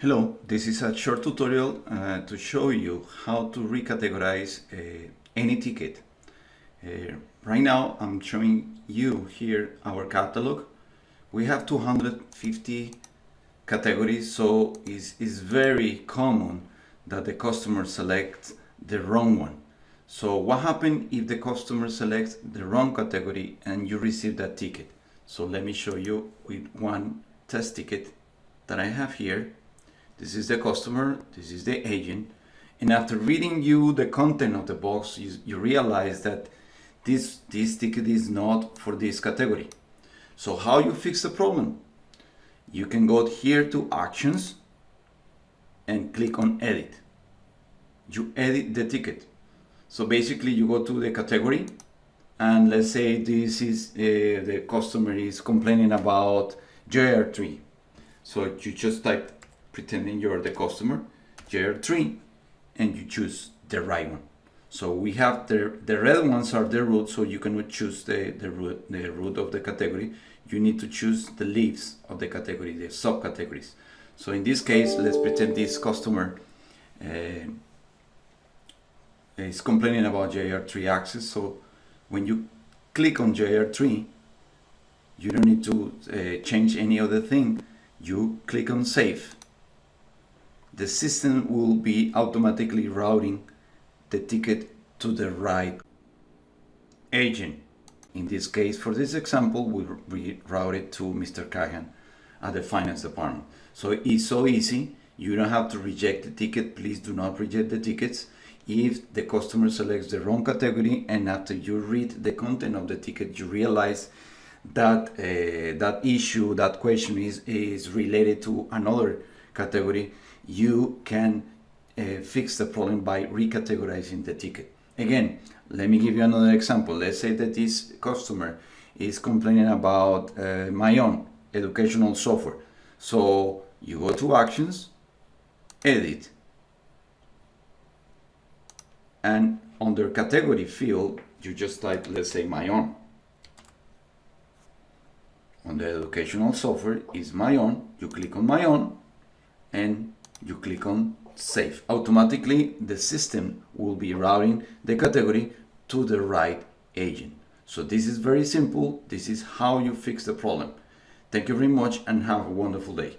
Hello, this is a short tutorial to show you how to recategorize any ticket. Right now I'm showing you here our catalog. We have 250 categories, so it's very common that the customer selects the wrong one. So what happens if the customer selects the wrong category and you receive that ticket? So let me show you with one test ticket that I have here. This is the customer, this is the agent, and after reading you the content of the box, you realize that this ticket is not for this category. So how you fix the problem? You can go here to Actions and click on Edit. You edit the ticket. So basically you go to the category, and let's say this is the customer is complaining about JR3. So you just type, pretending you're the customer, JR3, and you choose the right one. So we have the red ones are the root, so you cannot choose the root of the category. You need to choose the leaves of the category, the subcategories. So in this case, let's pretend this customer is complaining about JR3 access. So when you click on JR3, you don't need to change any other thing. You click on Save. The system will be automatically routing the ticket to the right agent. In this case, for this example, we route it to Mr. Kagan at the finance department. So it's so easy. You don't have to reject the ticket. Please do not reject the tickets. If the customer selects the wrong category and after you read the content of the ticket, you realize that that issue, that question is related to another category, you can fix the problem by recategorizing the ticket. Again, let me give you another example. Let's say that this customer is complaining about my own educational software. So you go to Actions, Edit, and under category field, you just type, let's say, my own. On the educational software is my own. You click on my own and you click on Save. Automatically the system will be routing the category to the right agent. So this is very simple. This is how you fix the problem. Thank you very much and have a wonderful day.